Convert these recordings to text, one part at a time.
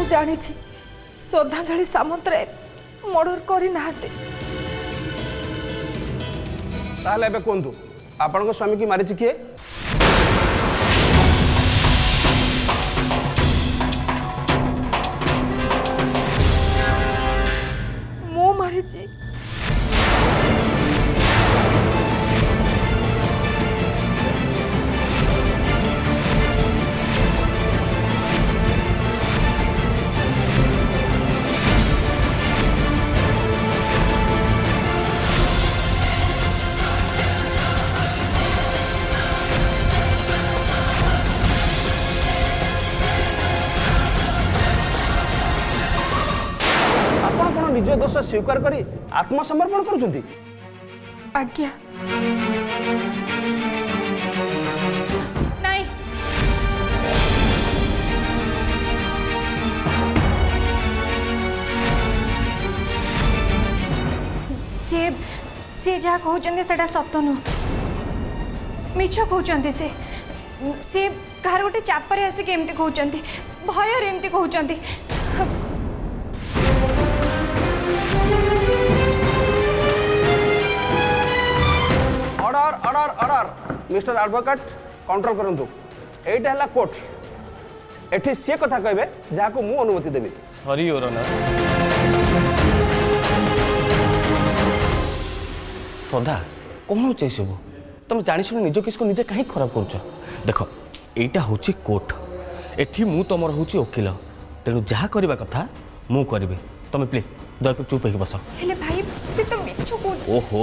जानी श्रद्धांजलि सामंतराय मर्डर करना ताहले एबे कोंतु आपन को स्वामी की मारिछि किए मो मारी निज दोष स्वीकार करी आत्मसमर्पण करुछंती आज्ञा नहीं से जहाँ कहते सेटा सत नु मिछ कहते से कहार गोटे चापर आसिक एमती कहते भयर एमती कहते order order order mister advocate control करंतु एटा हला कोर्ट एठी से कथा कहबे जाको मु अनुमति देबी सॉरी योर ऑनर सदा कौन होचे सब तुम जानी सुनी निज किसको निजे कहीं खराब करूछ देख एटा होची कोर्ट एठी मु तमर होची वकील तेणु जहाँ करबा कथा मु करबी तुम प्लीज दयप चुप होके बस हेले भाई से तो मिछु को ओहो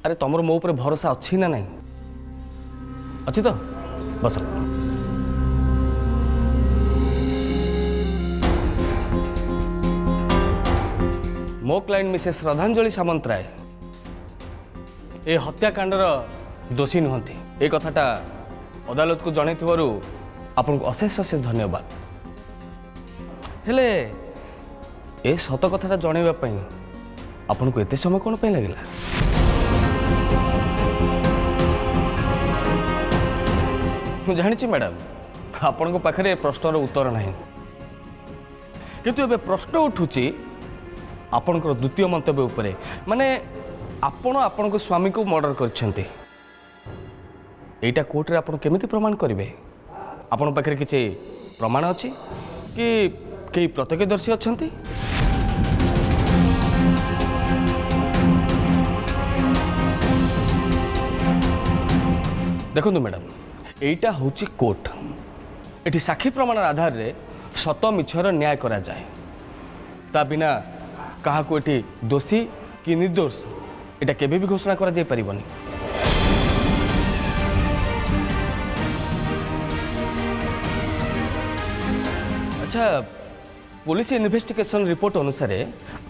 अरे तुमर मो ऊपर भरोसा अच्छी ना नहीं अच्छी तो बस मो क्लाइंट मिसेस श्रद्धांजलि सामंतराय ए हत्याकांडर दोषी नुहति ए कथाटा अदालत को जन आपन को अशेष अशेष धन्यवाद हेले ए सत कथाटा जनवाई आपन को एते समय कौन पे लगे मुझे जानी मैडम आपण को पाखरे प्रश्नर उत्तर नहीं किंतु एबे प्रश्न उठुची आपणकर द्वितीय मंतव्य उपरे माने आपण आपण को स्वामी को मर्डर करछंती एटा कोर्ट रे आपण केमिति प्रमाण करिवे आपण पाखरे किछि प्रमाण अछि कि केही प्रत्यक्षदर्शी अछंती देखंतु मैडम एटा होची कोर्ट एटी साक्षी प्रमाण आधार रे सत मिछर न्याय करा जाए ता बिना कहा को एटी दोषी कि निर्दोष एटा केबे भी घोषणा करा जाय परिबनी अच्छा पुलिस इन्वेस्टिगेशन रिपोर्ट अनुसार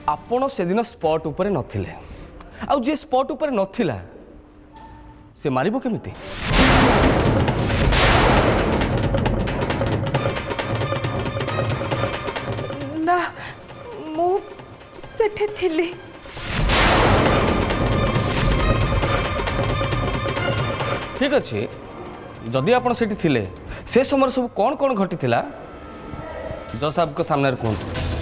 आपण से दिन स्पॉट ऊपर नथिले आउ जे स्पॉट ऊपर नथिला से मारिबो केमिति ना मु सेठे थिली ठीक अच्छे जदि आप थिले से समय सब कौन कौन घटी थिला जज साहब को सामने कहूँ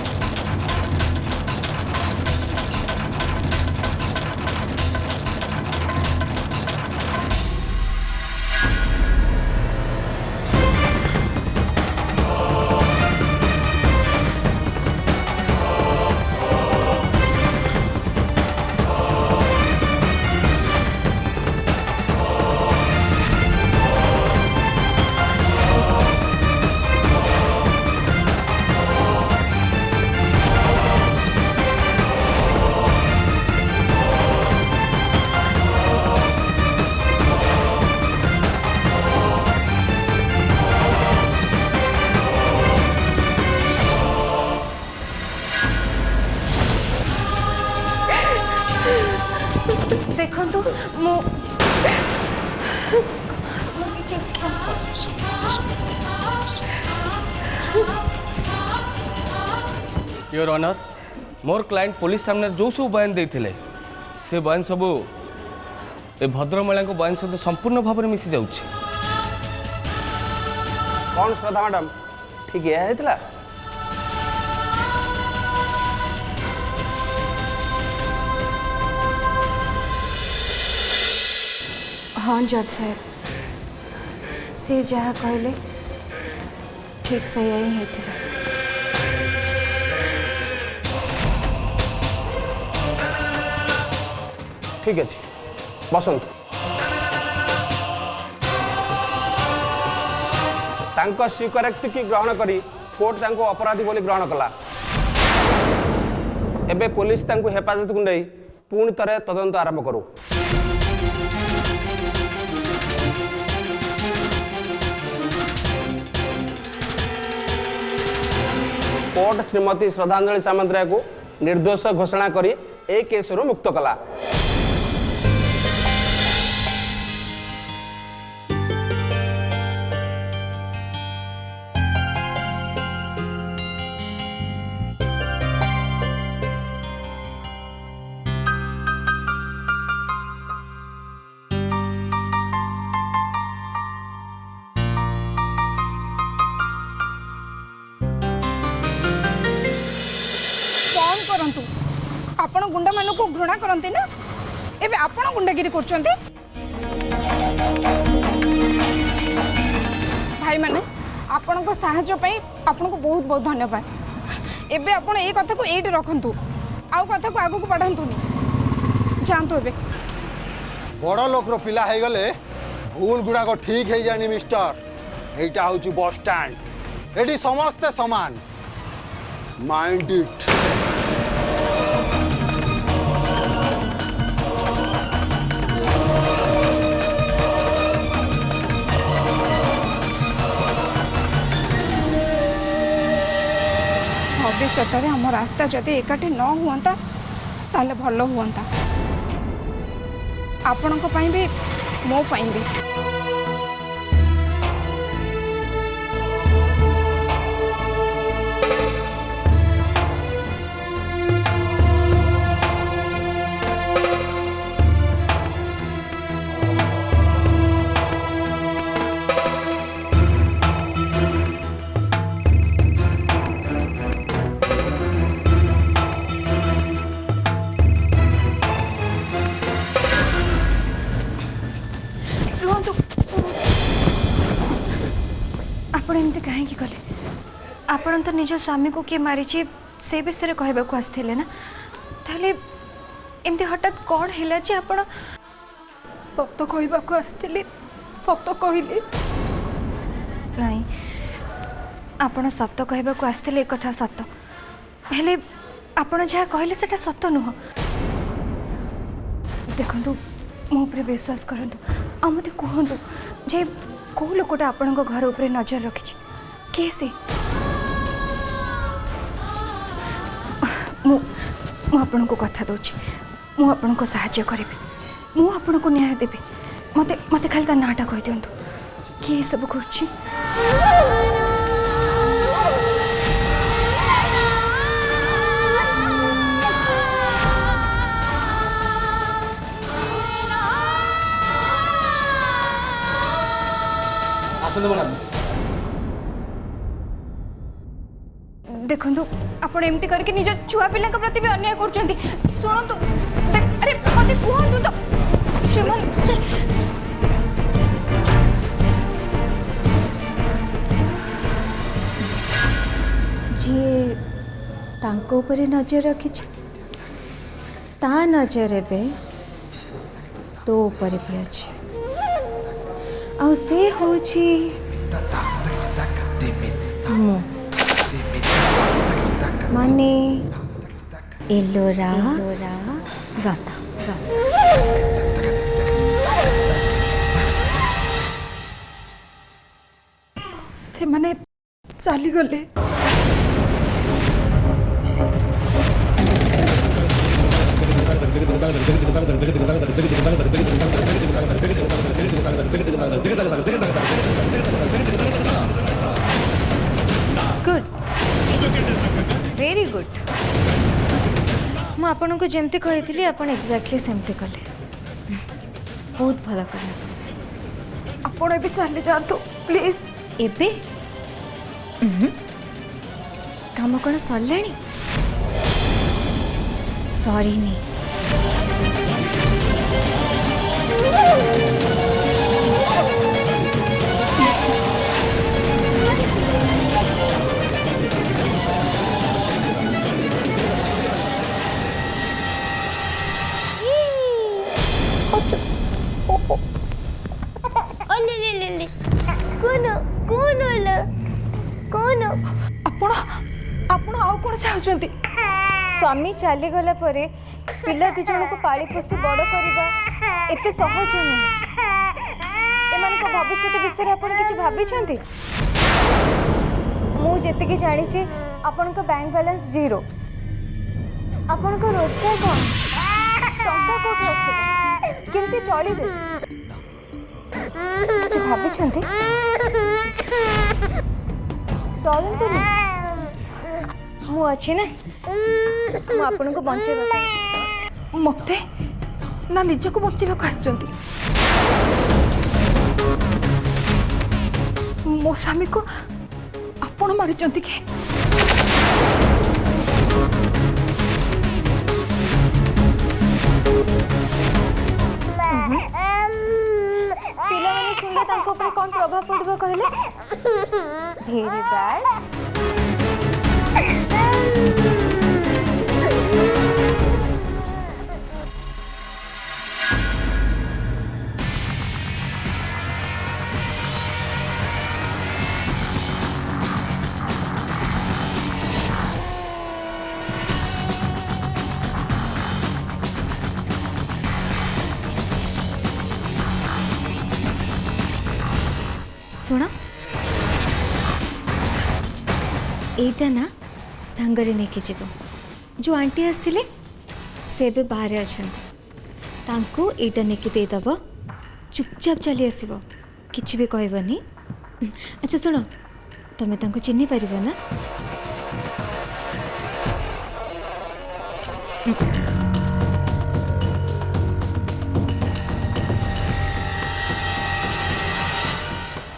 देखंतु मु योर ऑनर मोर क्लाइंट पुलिस सामने जो सब बयान देते से बयान सब ए भद्रमहिला को बयान सहित संपूर्ण भाव में मिसी जाउछि कौन श्रद्धा मैडम ठीक है हाँ जज साहब से जहाँ कहले ठीक से यही होता। ठीक अच्छे बसंत तांको स्वीकारोक्ति की ग्रहण करी कोर्ट तांको अपराधी बोली ग्रहण कला। एबे पुलिस तांको हेफाजत को नहीं पुणी थे तदंत आरंभ करू। कोर्ट श्रीमती श्रद्धांजलि सामंतराय को निर्दोष घोषणा करी ए केस रु मुक्त कला। करंतु आपण गुंडा मान को घृणा करते ना एबे आपण गुंडागिरी करछन्ते। भाई माने आपण को सहायता पई आपण को बहुत बहुत धन्यवाद। एबे आपण ए कथा को एट रखंतु आउ कथा को आगु को बढ़ांतुनी जानतो। एबे बड़ लोक रो पिला है गले भूल गुड़ा को ठीक है जानी मिस्टर। एटा होची बस स्टैंड एडी समस्ते समान माइंड इट। भविष्य में आम रास्ता जदि एकाठी न हुआ ताले भल हुआ आपण भी मो भी। आपण एमती कहीं कले आपण तो निज स्वामी को किए मारी से विषय कहवाक आसते ना ताले एमती हठात कौन है जे आपण सत कहवाक आसती सत कहली नहीं आपण सत कहवाक आसते एक कथा सत हेले आपण जहाँ कहले सेटा सत नुह। देखंतु मो उपरे विश्वास करंतु आ मते कहंतु जे को लोकटा आपण घर उपरे नजर रखी किए से मुझे को कथा दूची मु आपण को साहाय्य करी मु आपण को न्याय देवी मते मते खाली ता नाटा कह दिंतु किए सब करछि। देखंतु आपण एमती करके निज छुआ पिला के प्रति भी अन्याय करछंती। सुनंतु अरे मते कहंतु तो श्रीमान जी तांको ऊपर नजर रखी ता नजर एबे तो ऊपर भी अच्छी आ से होची मु माने एलोरा रथ से माने चली गले। गुड वेरी गुड मु आपन को जेमती कही आपन एक्जाक्टली सेमती कले बहुत भल कले आपण एबे चली जातु प्लीज। एबे काम कौन सरलाणी सॉरी नहीं कौन कौन होला कौन ଆପଣ ଆପଣ ଆଉ କ'ଣ ଚାହୁଁଛନ୍ତି? स्वामी चली गला परे पिला दी जन को पाली पोसी बड़ करबा एते सहज नहीं एमान को भविष्य विषय आपण किछ भाबी छंती मु जेते की जानि छी आपण को बैंक बैलेंस जीरो आपण को रोजगार कौन टंका कोठ आसीबा केमती चलीबे किछ भाबी छंती डरंतु मु अच्छी ना मु आपन को बंचेबा ମୋତେ ନା ନିଜକୁ ବଞ୍ଚିବାକୁ ଆସିଛନ୍ତି ମୋ ସ୍ୱାମୀକୁ ଆପଣ ମାରିଛନ୍ତି କି? पिलाମାନେ ଶୁଣିଲେ ତାଙ୍କ ଉପରେ କ'ଣ ପ୍ରଭାବ ପଡ଼ିବ କହିଲେ? Very bad. शुण एटा ना सांगरे नेकी जीव जो आंटी आसते से भी बाहर अच्छा एटा नेकी देदब चुपचाप चली आसब किसी भी कहबनी। अच्छा शुण तुम्हें तांको चिन्ह पार ना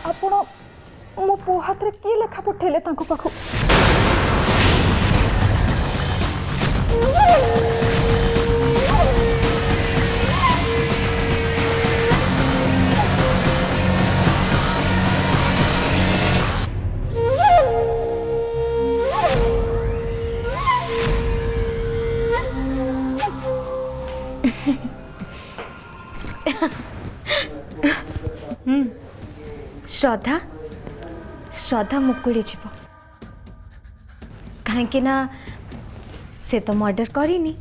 ଆପଣ ମୋ ପୁଅ ହାତରେ କି ଲେଖା ପଠେଇଲେ ତାଙ୍କ ପାଖକୁ? श्रद्धा श्रद्धा मुकुड़ी जीव कहीं ना से तो मर्डर करनी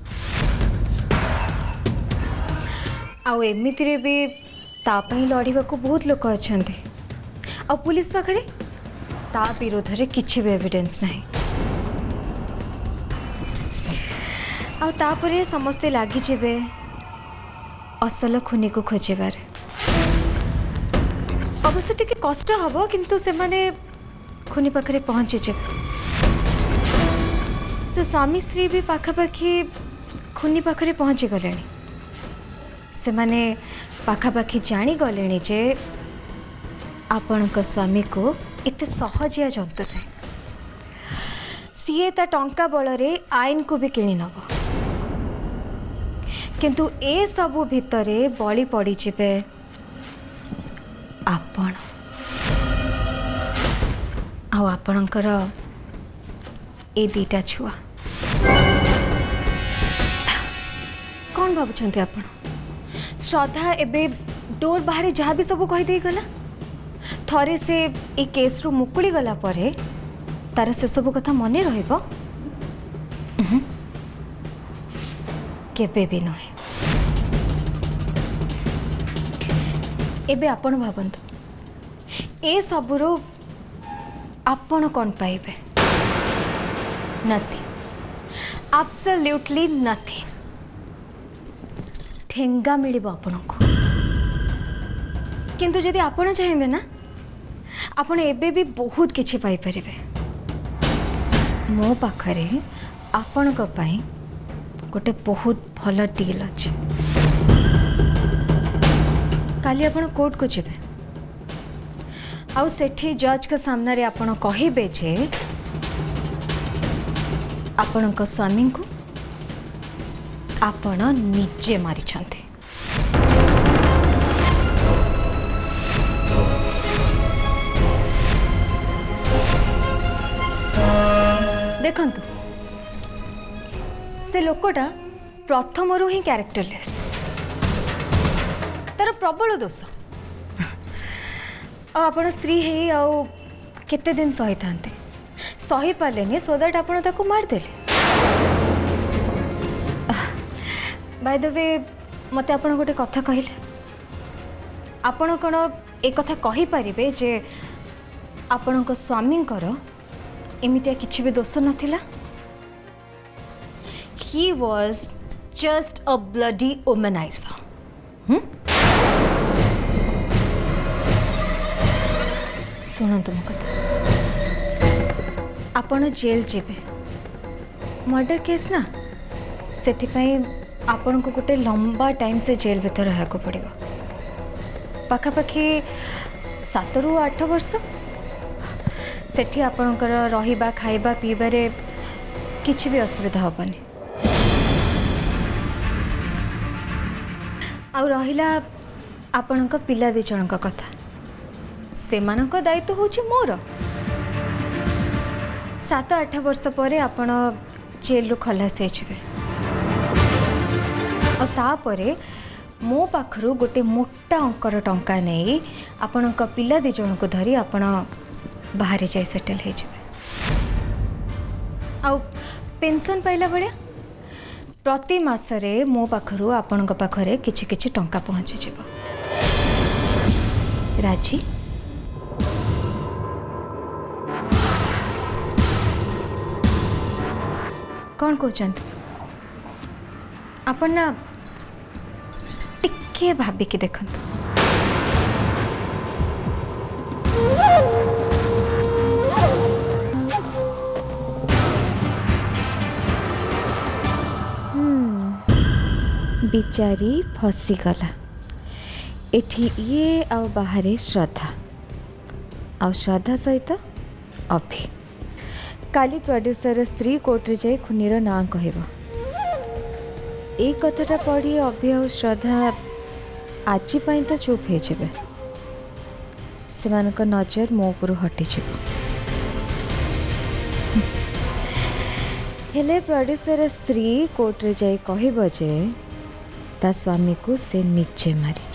आउ एमितिरे भी तापाई लड़िबा को बहुत लोक अच्छा आ पुलिस पाखरे ता विरोध रे किछि भी एविडेंस नहीं आ तापरे समस्ते लागी जेबे असल खुनी को खोजिबार अवश्य टिके कष्ट हम किंतु से माने खुनी पाखरे पहुँची जे से स्वामी स्त्री भी पाखापाखि खुनी पाखरे पहुँची गले से माने पाखापाखि जानी गले जे आपण स्वामी को एते सहजिया जंतु थे सीए ता टंका बलरे आईन को भी किणी नब किंतु ए सबु भितरे बली पड़ी जिबे आपण आपणकर ए दीटा छुआ कौन भावुंट आप श्रद्धा एबे डोर बाहर जहाँ भी सब कहीदे गला थरे से ए केस रु मुकुड़ी गला परे तार से सब कथा मने रहिबो केबे भी नहे एबे आपण भावंतु ए सबुरो आपण कौन पाइबे नथिंग एब्सोल्युटली नथिंग ठेंगा मिलिबो आपनको किंतु जदि आपण चाहिए ना आपण एबे भी बहुत किछि पाई परिबे मो पाखरे आपण को पाई गोटे बहुत भल डील अछि काली आपण कोर्ट को जीवे आउ सेठी जज के सामने रे आपण कहिबे जे आपण को स्वामी को आपण निजे मारी छंती देखंतु से लोकटा प्रथम रु ही कैरेक्टरलेस तार प्रबल दोष आपण स्त्री है आउ केते दिन सही थांते सही पालेनी सो दैट आपण ताको मार देले बाय द वे मते आपण गोटे कथा कहले आपण कोन ए कथा कहि परिबे जे आपणक स्वामींकर एमितिया किछि भी दोष नथिला he was just a bloody womaniser शुणु मो कथा आपण जेल जेबे मर्डर केस ना सेथिपाई आपण को गोटे लंबा टाइम से जेल भीतर रहा को पड़िबो पाखापाखि 7 ରୁ 8 वर्ष सेठी आपणकर रहिबा खाइबा पीबारे किछि भी असुविधा होबनी आ रहिला आपणक पिला दी जनक कथा सेमानक दायित्व होची मोर 7-8 वर्ष परे आपण जेल रु खलास हेजिबे आ तापरे मो पाखरु गोटे मोटा अंकर टंका नहीं आपणक पिला दी जन को धरी आपण बाहर जाई सेटल हे जिवे आ पेंशन पाइला बड़े प्रति मासरे मो पाखरु आपणक पाखरे किछि किछि टंका पहुंची जिवो राजी कौन कहते आपण ना टिके भाबिकी देखंतु बिचारी फसीगला एठी ये आ बाहरे श्रद्धा आ श्रद्धा सहित अभि काली प्रोड्यूसर स्त्री कोर्ट रे जाई खुनीर ना कहबो ए कथाटा पढ़ी अभि आ श्रद्धा आज तो चुप हो जाए से नजर मो उपर हटिज हेले प्रोड्यूसर स्त्री कोर्ट रे जाई कहब जे ता स्वामी को से निजे मारी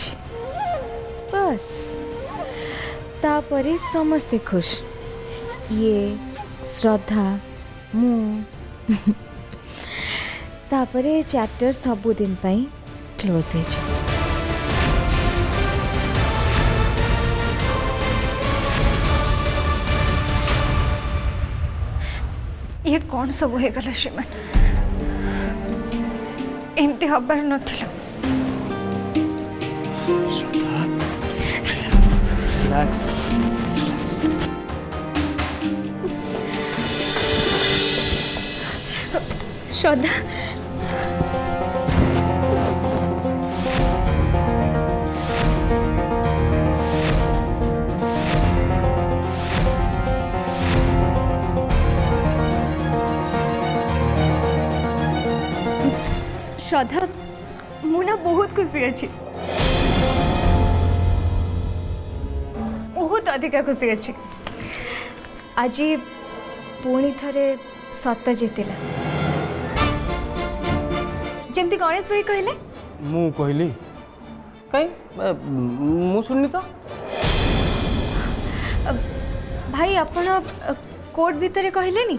बस तापरे समस्ते खुश ये श्रद्धा मु तापरे चैप्टर सबुदिन पाई क्लोज हो जाए ये कौन सब हो गला श्रीमान एमती हबार नथिला श्रद्धा श्रद्धा मुना बहुत खुशी अच्छी बहुत अधिक खुशी अच्छी आज पुणी थरे सत जीतिला जमती गणेश भाई कहले मु कहली कहीं मु सुननी तो भाई आपण कोर्ट भितर कहले नी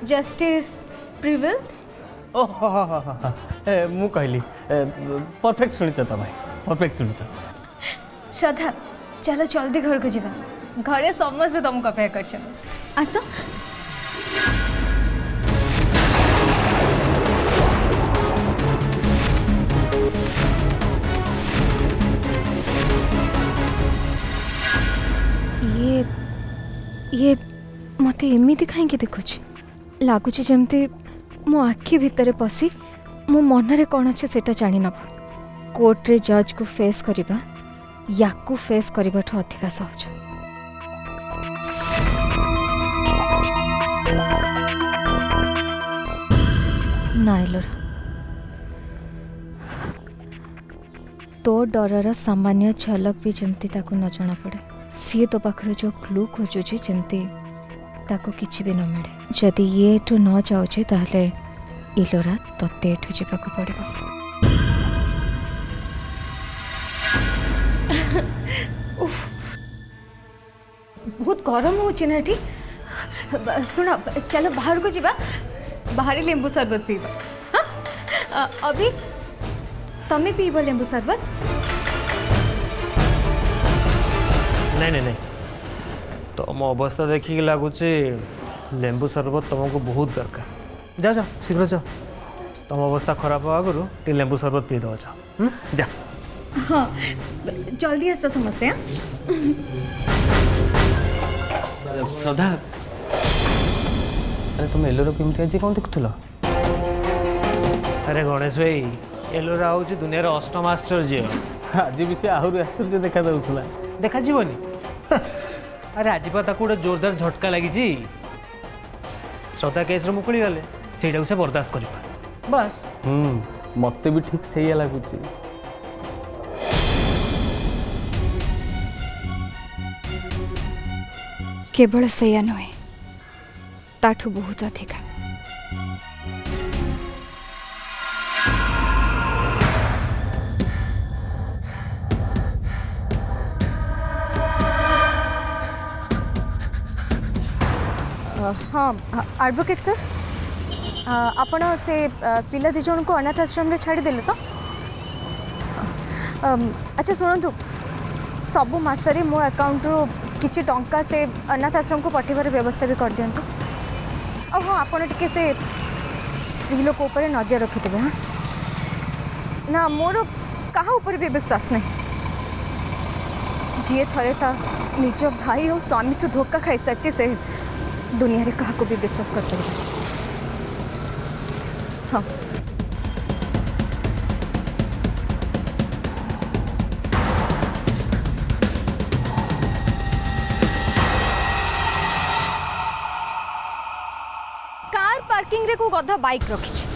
जस्टिस प्रिविल ओह मु कहली परफेक्ट सुनिच तो भाई परफेक्ट सुनिच श्रद्धा चलो जल्दी घर को जीवा घरे समस्त तुमको अपेक्षा कर आस ये मते एमिति कहीं देखुच लगुच जमती मो आखि भितर पशि मो मनरे कौन अच्छे सेटा जानी नब कोर्ट रे जज को फेस करिबा याकू फेस करिबा ठो अधिका सहज नाइलोरा तो डरर सामान्य झलक भी जमती ताको न जाना पड़े सी तो पाखरे जो क्लू खोजुची जमती ताको किछि भी न मिले जदि ये एठू न जाउछे ताहले इलोरा तते एठू जीवाको पड़िबो उफ बहुत गरम हो ना ठीक सुन चलो बाहर को जीवा बाहर लेंबू शरबत पीवा हाँ अभी तमें पीब लेंबू शरबत नहीं नहीं नहीं तुम अवस्था देखिक लगुच लेंबू शरबत तुमको बहुत दरकार जाओ जाओ शीघ्र जाओ तुम अवस्था खराब हो आगु टे लेंबू शरबत पी दो जाओ जा हाँ जल्दी आस समझते हैं श्रद्धा अरे तुम एलोरा केमती आज कौन देखुल अरे गणेश भाई एलोरा हूँ दुनिया अष्टम आश्चर्य आज भी से आहरी आश्चर्य देखा जाऊला देखा अरे आज पा गोटे जोरदार झटका लगी श्रद्धा केस मुकुली गले से बर्दाश्त कर बस मत भी ठीक से लगुच केवल सेया नुहे ताठू बहुत अधिका हाँ एडवोकेट सर आपण से पिला दी जन को अनाथ आश्रम रे छाड़ी देले तो अच्छा शुणु सबु मासरे मो अकाउंट रो किछि टंका से अनाथ आश्रम को पठेबार व्यवस्था भी कर दियंतु अब हाँ आपण टिके से स्त्री लोक ऊपर नजर रखिथे हाँ ना मोर कहा ऊपर भी विश्वास नहीं जी थे ता निज भाई और स्वामी ठू धोखा खाई सारी से दुनिया रे कहा को भी विश्वास कर पारे हाँ कार पार्किंग रे को गधा बाइक रखी